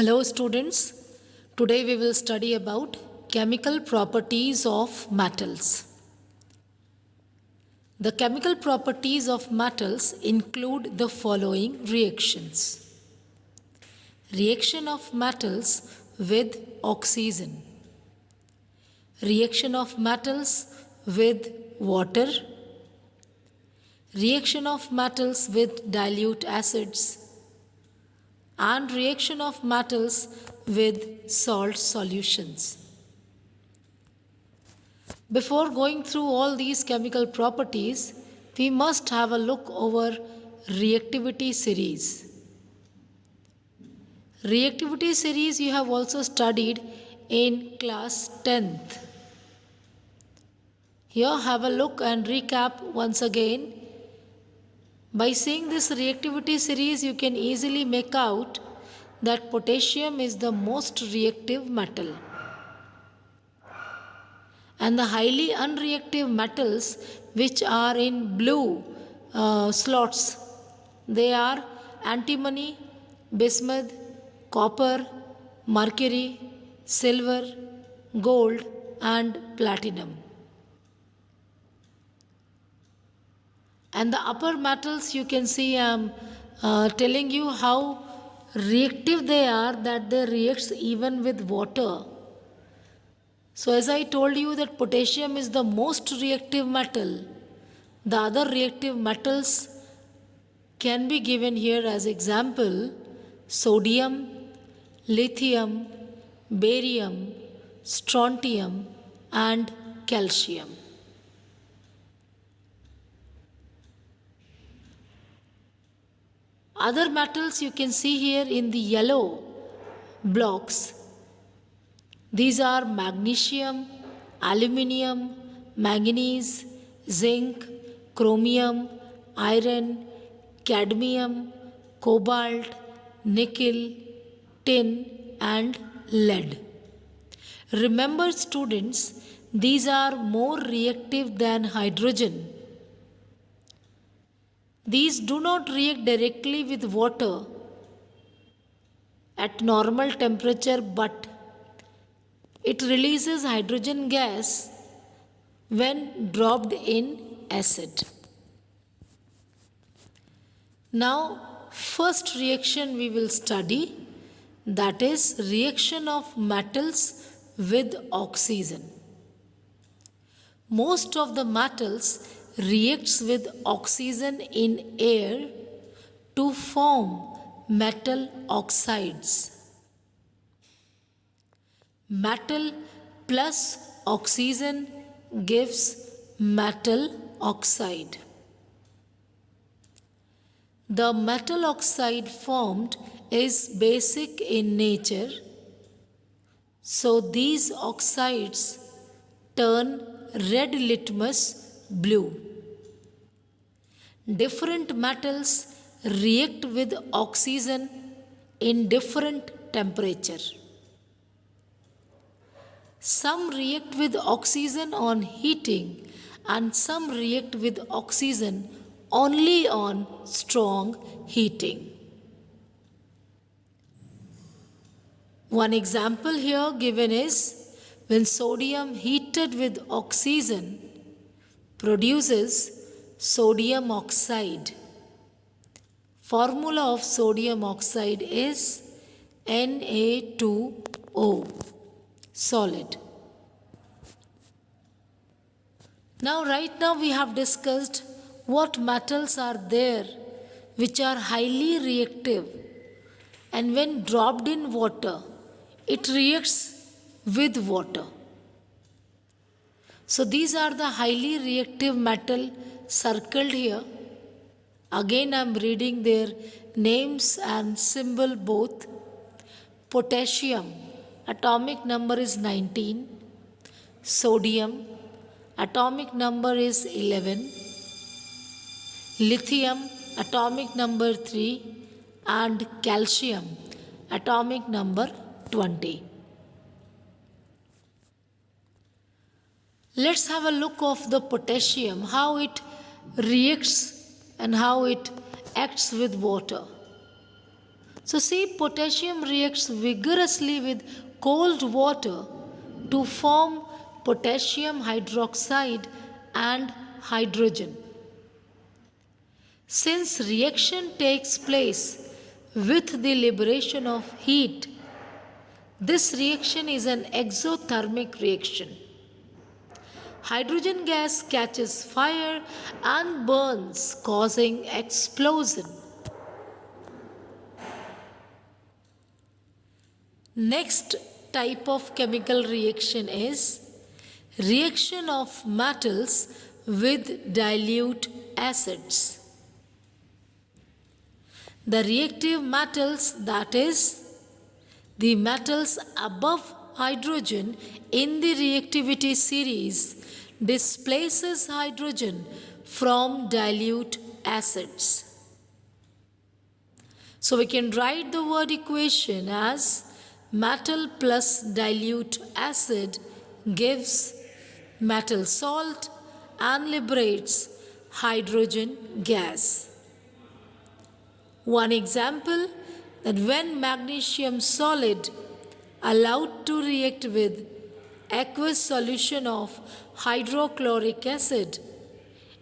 Hello students, today we will study about chemical properties of metals. The chemical properties of metals include the following reactions. Reaction of metals with oxygen. Reaction of metals with water. Reaction of metals with dilute acids. And reaction of metals with salt solutions. Before going through all these chemical properties, we must have a look over reactivity series. Reactivity series you have also studied in class 10th. Here have a look and recap once again. By seeing this reactivity series, you can easily make out that potassium is the most reactive metal. And the highly unreactive metals which are in blue slots, they are antimony, bismuth, copper, mercury, silver, gold and platinum. And the upper metals you can see I am telling you how reactive they are, that they react even with water. So as I told you that potassium is the most reactive metal, the other reactive metals can be given here as example: sodium, lithium, barium, strontium and calcium. Other metals you can see here in the yellow blocks. These are magnesium, aluminium, manganese, zinc, chromium, iron, cadmium, cobalt, nickel, tin and lead. Remember students, these are more reactive than hydrogen. These do not react directly with water at normal temperature, but it releases hydrogen gas when dropped in acid. Now, first reaction we will study, that is reaction of metals with oxygen. Most of the metals reacts with oxygen in air to form metal oxides. Metal plus oxygen gives metal oxide. The metal oxide formed is basic in nature, so these oxides turn red litmus blue. Different metals react with oxygen in different temperature. Some react with oxygen on heating and some react with oxygen only on strong heating. One example here given is when sodium heated with oxygen produces sodium oxide. Formula of sodium oxide is Na2O, solid. Right now we have discussed what metals are there which are highly reactive, and when dropped in water, it reacts with water. So these are the highly reactive metal circled here. Again I am reading their names and symbol both. Potassium, atomic number is 19. Sodium, atomic number is 11. Lithium, atomic number 3. And calcium, atomic number 20. Let's have a look of the potassium, how it reacts and how it acts with water. So, see, potassium reacts vigorously with cold water to form potassium hydroxide and hydrogen. Since reaction takes place with the liberation of heat, this reaction is an exothermic reaction. Hydrogen gas catches fire and burns, causing explosion. Next type of chemical reaction is reaction of metals with dilute acids. The reactive metals, that is, the metals above hydrogen in the reactivity series, displaces hydrogen from dilute acids. So we can write the word equation as metal plus dilute acid gives metal salt and liberates hydrogen gas. One example, that when magnesium solid allowed to react with aqueous solution of hydrochloric acid,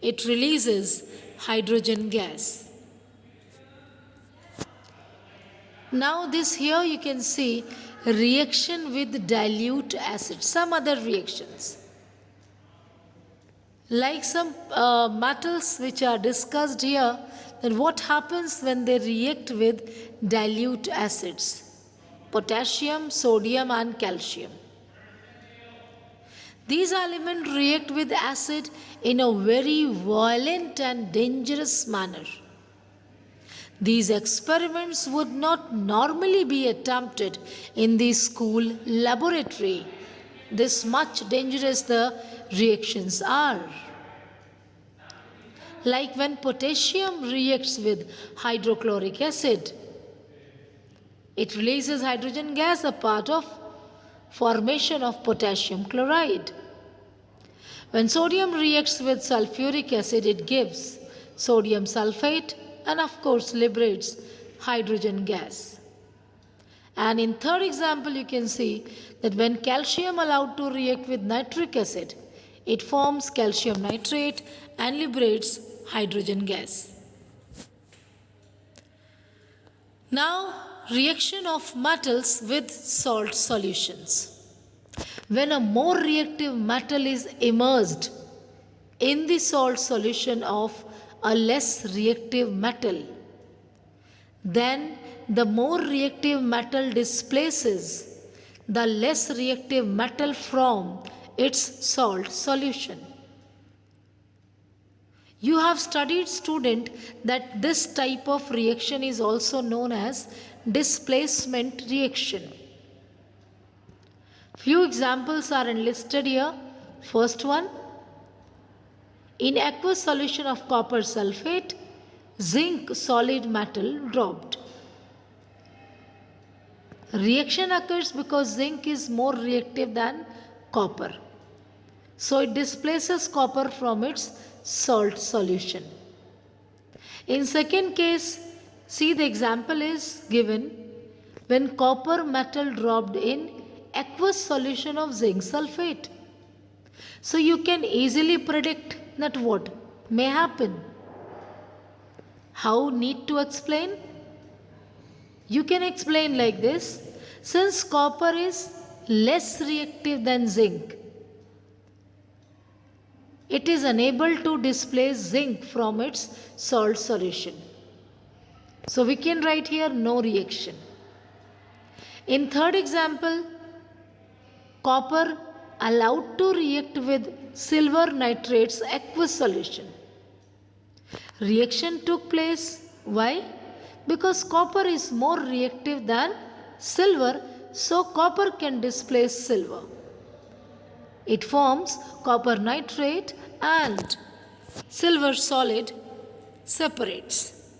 it releases hydrogen gas. Now this here you can see reaction with dilute acid, some other reactions. Like some metals which are discussed here, then what happens when they react with dilute acids? Potassium, sodium and calcium. These elements react with acid in a very violent and dangerous manner. These experiments would not normally be attempted in the school laboratory. This much dangerous the reactions are. Like when potassium reacts with hydrochloric acid, it releases hydrogen gas, a part of formation of potassium chloride. When sodium reacts with sulfuric acid, it gives sodium sulfate and of course liberates hydrogen gas. And in third example you can see that when calcium allowed to react with nitric acid, it forms calcium nitrate and liberates hydrogen gas. Now, reaction of metals with salt solutions. When a more reactive metal is immersed in the salt solution of a less reactive metal, then the more reactive metal displaces the less reactive metal from its salt solution. You have studied, student, that this type of reaction is also known as displacement reaction. Few examples are enlisted here. First one, in aqueous solution of copper sulfate, zinc solid metal dropped. Reaction occurs because zinc is more reactive than copper. So it displaces copper from its salt solution. In second case, see the example is given when copper metal dropped in aqueous solution of zinc sulfate. So you can easily predict that what may happen. How need to explain? You can explain like this. Since copper is less reactive than zinc, it is unable to displace zinc from its salt solution. So we can write here no reaction. In third example, copper allowed to react with silver nitrate's aqueous solution. Reaction took place. Why? Because copper is more reactive than silver, so copper can displace silver. It forms copper nitrate and silver solid separates.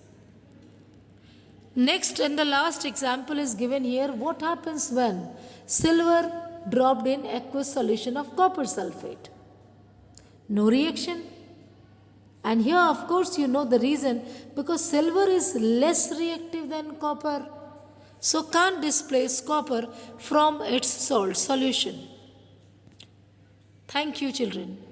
Next and the last example is given here. What happens when silver dropped in aqueous solution of copper sulfate? No reaction. And here of course you know the reason, because silver is less reactive than copper. so can't displace copper from its salt solution. Thank you, children.